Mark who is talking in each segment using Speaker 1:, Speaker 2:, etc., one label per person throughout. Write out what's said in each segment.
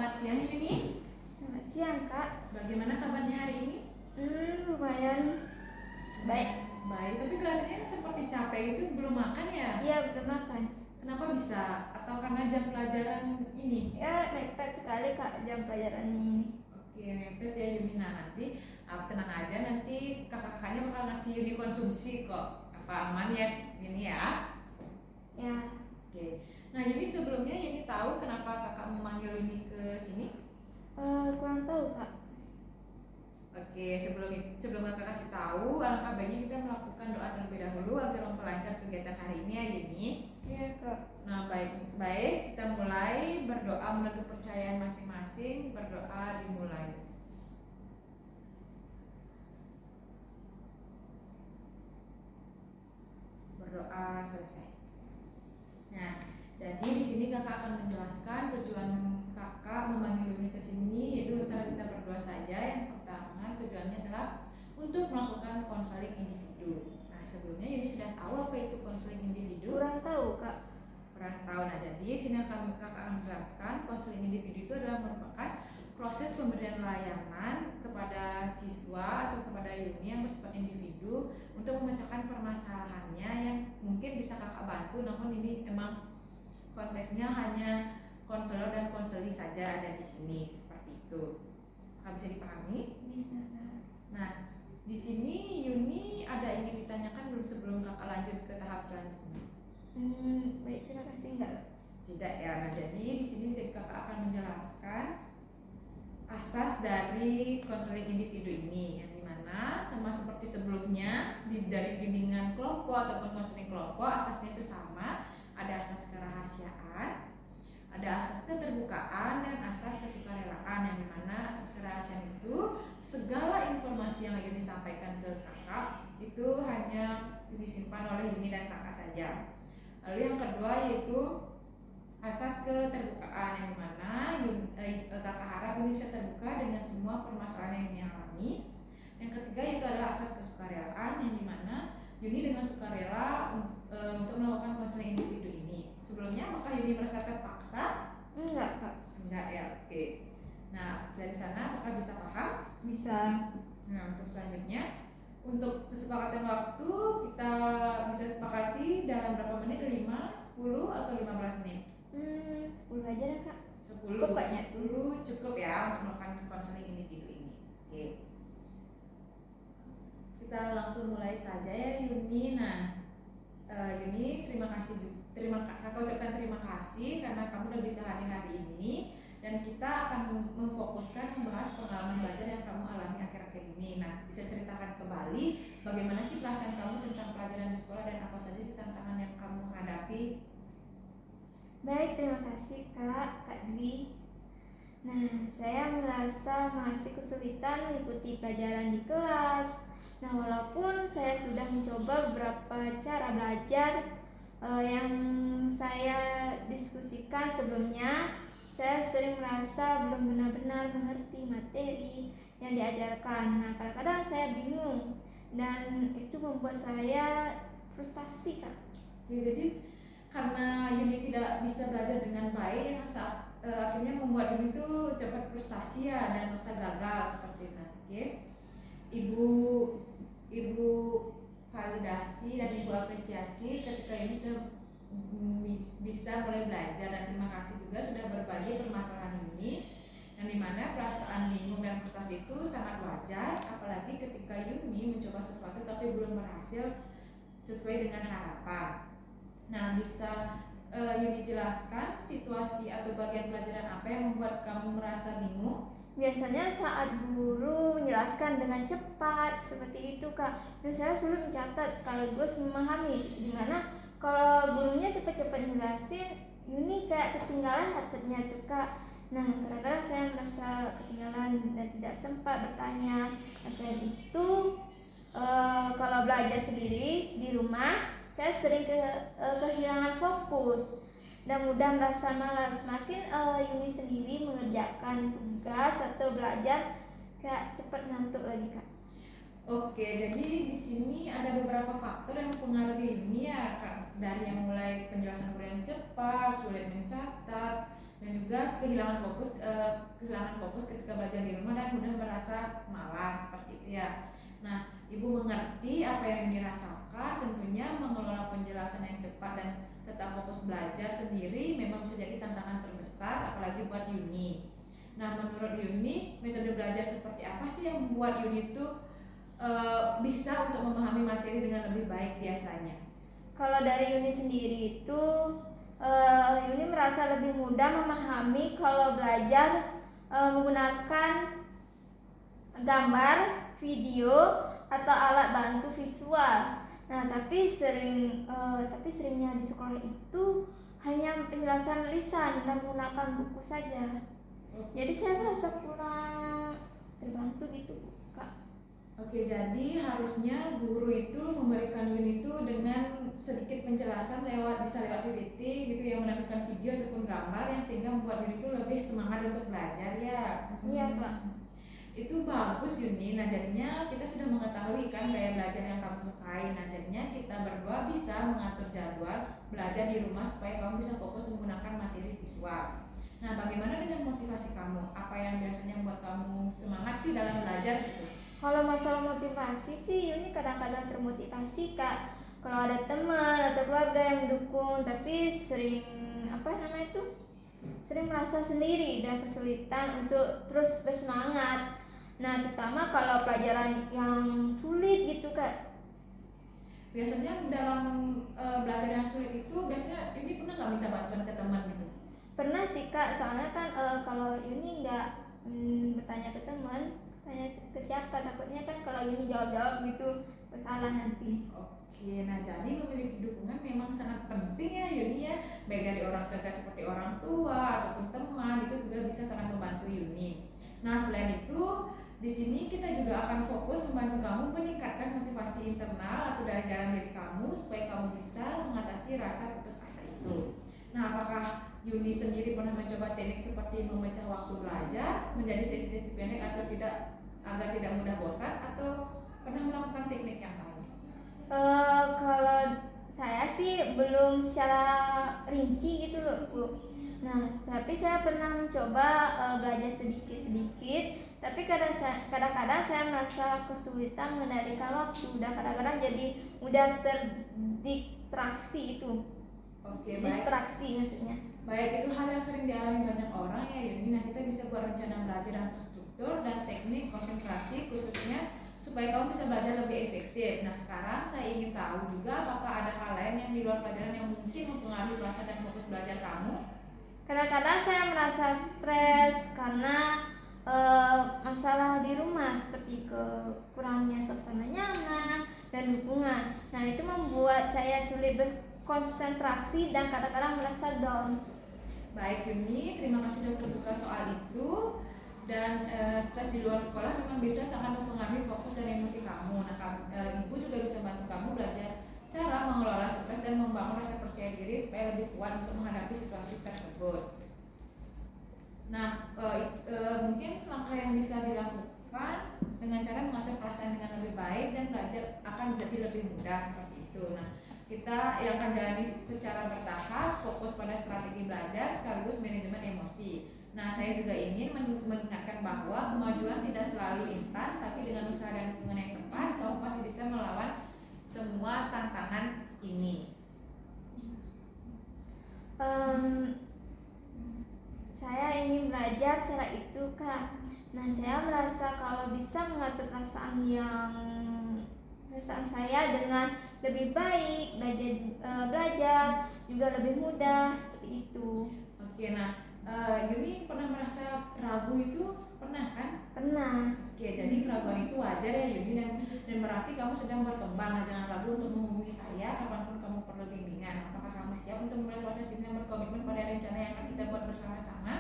Speaker 1: Selamat siang Yuni.
Speaker 2: Selamat siang, Kak.
Speaker 1: Bagaimana kabarnya hari ini?
Speaker 2: Lumayan baik.
Speaker 1: Baik, tapi kelihatannya seperti capek itu, belum makan ya?
Speaker 2: Iya, belum makan.
Speaker 1: Kenapa bisa? Atau karena jam pelajaran ini?
Speaker 2: Ya, mepet sekali, Kak, jam pelajaran ini.
Speaker 1: Oke, mepet ya Yuni. Nah, nanti tenang aja, nanti kakak-kakaknya bakal ngasih Yuni konsumsi kok. Apa aman ya Yuni ya?
Speaker 2: Ya,
Speaker 1: Oke. Nah, Yuni, sebelumnya Yuni tahu kenapa kakak memanggil Yuni ke sini?
Speaker 2: kurang tahu, Kak.
Speaker 1: Oke, sebelum kakak kasih tahu, alangkah baiknya kita melakukan doa terlebih dahulu agar memperlancar kegiatan hari ini ya Yuni.
Speaker 2: Iya, Kak.
Speaker 1: Nah, baik, kita mulai berdoa menurut kepercayaan masing-masing. Berdoa dimulai. Berdoa selesai. Nah, jadi di sini kakak akan menjelaskan tujuan kakak memanggil Yuni ke sini, yaitu antara kita berdua saja. Yang pertama, tujuannya adalah untuk melakukan konseling individu. Nah, sebelumnya Yuni sudah tahu apa itu konseling individu?
Speaker 2: Kurang tahu, Kak.
Speaker 1: Kurang tahu. Nah, jadi sini kakak akan menjelaskan konseling individu itu adalah merupakan proses pemberian layanan kepada siswa atau kepada Yuni yang bersifat individu untuk memecahkan permasalahannya yang mungkin bisa kakak bantu, namun ini emang konteksnya hanya konselor dan konseli saja ada di sini, seperti itu. Kakak bisa dipahami?
Speaker 2: Bisa, Kak.
Speaker 1: Nah, di sini Yuni ada ingin ditanyakan belum sebelum kakak lanjut ke tahap selanjutnya?
Speaker 2: Baik, terima kasih, enggak.
Speaker 1: Tidak ya. Nah, jadi di sini kakak akan menjelaskan asas dari konseling individu ini, yang dimana sama seperti sebelumnya dari bimbingan kelompok ataupun konseling kelompok, asasnya itu sama. Ada asas kerahasiaan, ada asas keterbukaan, dan asas kesukarelaan, yang dimana asas kerahasiaan itu segala informasi yang lagi disampaikan ke kakak itu hanya disimpan oleh Yuni dan kakak saja. Lalu yang kedua yaitu asas keterbukaan, yang dimana kakak harap Yuni bisa terbuka dengan semua permasalahan yang Yuni alami. Yang ketiga yaitu adalah asas kesukarelaan, yang dimana Yuni dengan sukarela untuk melakukan konseling individu ini. Sebelumnya apakah Yuni merasa terpaksa?
Speaker 2: Enggak, Kak.
Speaker 1: Enggak ya, oke. Nah, dari sana apakah bisa paham?
Speaker 2: Bisa.
Speaker 1: Nah, untuk selanjutnya, untuk kesepakatan waktu kita bisa sepakati dalam berapa menit? 5, 10, atau 15 menit?
Speaker 2: 10 aja dah, Kak.
Speaker 1: 10,
Speaker 2: Cukup banyak.
Speaker 1: 10 cukup ya untuk melakukan konseling individu ini. Oke. Kita langsung mulai saja ya Yuni. Nah, Yuni, kakak ucapkan terima kasih karena kamu udah bisa hadir hari ini, dan kita akan memfokuskan membahas pengalaman belajar yang kamu alami akhir-akhir ini. Nah, bisa ceritakan kembali bagaimana sih perasaan kamu tentang pelajaran di sekolah dan apa saja sih tantangan yang kamu hadapi?
Speaker 2: Baik, terima kasih, Kak Dwi. Nah, saya merasa masih kesulitan mengikuti pelajaran di kelas. Nah, walaupun saya sudah mencoba beberapa cara belajar yang saya diskusikan sebelumnya, saya sering merasa belum benar-benar mengerti materi yang diajarkan. Nah, kadang-kadang saya bingung dan itu membuat saya frustasi, Kak.
Speaker 1: Ya, jadi karena Yuni tidak bisa belajar dengan baik, yang akhirnya membuat Yuni itu cepat frustasi ya dan merasa gagal seperti itu. Oke. Ibu validasi dan ibu apresiasi ketika Yuni sudah bisa mulai belajar, dan terima kasih juga sudah berbagi permasalahan Yuni, yang dimana perasaan bingung dan frustasi itu sangat wajar, apalagi ketika Yuni mencoba sesuatu tapi belum berhasil sesuai dengan harapan. Nah, bisa Yuni jelaskan situasi atau bagian pelajaran apa yang membuat kamu merasa bingung?
Speaker 2: Biasanya saat guru menjelaskan dengan cepat seperti itu, Kak, dan saya sulit mencatat sekaligus memahami. Dimana kalau gurunya cepat-cepat jelasin, Yuni kayak ketinggalan catatnya tuh, Kak. Nah, kadang-kadang saya merasa ketinggalan dan tidak sempat bertanya. Nah, selain itu, kalau belajar sendiri di rumah, saya sering kehilangan fokus dan mudah merasa malas. Makin Yuni sendiri mengerjakan tugas atau belajar, kayak cepat ngantuk lagi, Kak.
Speaker 1: Oke, jadi di sini ada beberapa faktor yang mempengaruhi ini ya, Kak. Dari yang mulai penjelasan guru yang cepat, sulit mencatat, dan juga juga kehilangan fokus ketika belajar di rumah dan mudah merasa malas seperti itu ya. Nah, Ibu mengerti apa yang Yuni rasakan. Tentunya mengelola penjelasan yang cepat dan tetap fokus belajar sendiri memang bisa jadi tantangan terbesar, apalagi buat Yuni. Nah, menurut Yuni, metode belajar seperti apa sih yang membuat Yuni itu bisa untuk memahami materi dengan lebih baik biasanya?
Speaker 2: Kalau dari Yuni sendiri itu, Yuni merasa lebih mudah memahami kalau belajar menggunakan gambar, video, atau alat bantu visual. Nah, tapi seringnya di sekolah itu hanya penjelasan lisan dan menggunakan buku saja. Jadi saya merasa kurang terbantu gitu, Kak.
Speaker 1: Oke, jadi harusnya guru itu memberikan Yuni itu dengan sedikit penjelasan bisa lewat PPT gitu yang menampilkan video ataupun gambar yang sehingga membuat Yuni itu lebih semangat untuk belajar ya.
Speaker 2: Iya, Kak.
Speaker 1: Itu bagus Yuni. Nah, jadinya kita sudah mengetahui kan gaya belajar yang kamu sukai. Nah, jadinya kita berdua bisa mengatur jadwal belajar di rumah supaya kamu bisa fokus menggunakan materi visual. Nah, bagaimana dengan motivasi kamu? Apa yang biasanya membuat kamu semangat sih dalam belajar gitu?
Speaker 2: Kalau masalah motivasi sih, Yuni kadang-kadang termotivasi, Kak. Kalau ada teman atau keluarga yang mendukung, tapi sering sering merasa sendiri dan kesulitan untuk terus bersemangat. Nah, terutama kalau pelajaran yang sulit gitu, Kak.
Speaker 1: Biasanya dalam belajar yang sulit itu biasanya Yuni pernah nggak minta bantuan ke teman gitu?
Speaker 2: Pernah sih, Kak. Soalnya kan kalau Yuni nggak bertanya ke teman, tanya ke siapa, takutnya kan kalau Yuni jawab-jawab gitu salah nanti.
Speaker 1: Oke, nah jadi memiliki dukungan memang sangat penting ya Yuni ya, baik dari orang terdekat seperti orang tua ataupun teman, itu juga bisa sangat membantu Yuni. Nah, selain itu di sini kita juga akan fokus membantu kamu meningkatkan motivasi internal atau dari dalam diri kamu supaya kamu bisa mengatasi rasa putus asa itu. Nah, apakah Yuni sendiri pernah mencoba teknik seperti memecah waktu belajar menjadi sesi-sesi pendek atau tidak agar tidak mudah bosan, atau pernah melakukan teknik yang lain?
Speaker 2: Kalau saya sih belum secara rinci gitu loh, Bu. Nah, tapi saya pernah mencoba belajar sedikit-sedikit, tapi kadang-kadang saya merasa kesulitan mengendalikan waktu dan kadang-kadang jadi mudah terdistraksi itu.
Speaker 1: Oke, baik.
Speaker 2: Distraksi maksudnya.
Speaker 1: Baik, itu hal yang sering dialami banyak orang ya Yuni. Nah, kita bisa buat rencana belajar yang terstruktur dan teknik konsentrasi khususnya supaya kamu bisa belajar lebih efektif. Nah, sekarang saya ingin tahu juga apakah ada hal lain yang di luar pelajaran yang mungkin mempengaruhi perasaan dan fokus belajar kamu?
Speaker 2: Kadang-kadang saya merasa stres karena masalah di rumah seperti kurangnya suasana nyaman dan dukungan. Nah, itu membuat saya sulit berkonsentrasi dan kadang-kadang merasa down.
Speaker 1: Baik Yuni, terima kasih sudah terbuka soal itu. Dan stres di luar sekolah memang bisa sangat mempengaruhi fokus dan emosi kamu. Nah, ibu juga bisa bantu kamu belajar cara mengelola stres dan membangun rasa percaya diri supaya lebih kuat untuk menghadapi situasi tersebut. Nah, mungkin langkah yang bisa dilakukan dengan cara mengatur perasaan dengan lebih baik dan belajar akan jadi lebih mudah seperti itu. Nah, kita yang akan jalani secara bertahap, fokus pada strategi belajar sekaligus manajemen emosi. Nah, saya juga ingin mengingatkan bahwa kemajuan tidak selalu instan, tapi dengan usaha dan dukungan yang tepat, kamu pasti bisa melawan semua tantangan ini.
Speaker 2: Saya ingin belajar cara itu, Kak. Nah, saya merasa kalau bisa mengatur perasaan saya dengan lebih baik, belajar juga lebih mudah seperti itu.
Speaker 1: Oke, nah Yuni pernah merasa ragu itu pernah kan?
Speaker 2: Pernah.
Speaker 1: Oke, jadi keraguan itu wajar ya Yuni, dan berarti kamu sedang berkembang. Nah, jangan ragu untuk menghubungi saya kapanpun kamu perlu bimbingan. Apakah kamu siap untuk mulai proses ini dan berkomitmen pada rencana yang akan kita buat bersama-sama?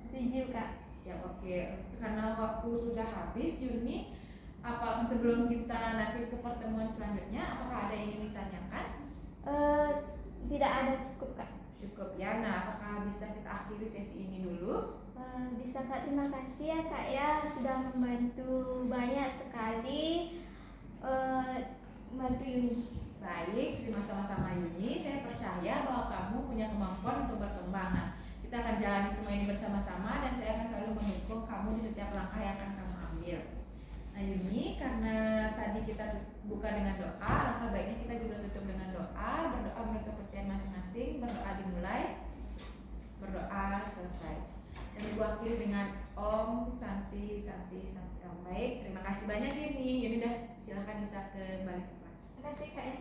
Speaker 2: Setuju, Kak.
Speaker 1: Ya, oke. Karena waktu sudah habis Yuni, sebelum kita nanti ke pertemuan selanjutnya, apakah ada yang ingin ditanyakan?
Speaker 2: Tidak ada, cukup, Kak.
Speaker 1: Cukup ya. Nah, apakah bisa kita akhiri sesi ini dulu?
Speaker 2: Bisa, Kak. Terima kasih ya, Kak, ya sudah membantu banyak sekali membantu Yuni.
Speaker 1: Baik, terima sama-sama Yuni. Saya percaya bahwa kamu punya kemampuan untuk berkembang. Nah, Kita akan jalani semua ini bersama-sama dan saya akan selalu mendukung kamu di setiap langkah yang akan kamu ambil. Nah Yuni, karena tadi kita buka dengan doa, langkah baiknya kita juga tutup dengan doa. Berdoa menurut kepercayaan masing-masing, berdoa dimulai, berdoa selesai. Dan ibu akhiri dengan Om Santi Santi Santi Om. Baik, terima kasih banyak Yuni. Yuni udah silahkan bisa kembali ke kelas.
Speaker 2: Terima kasih Kak ya.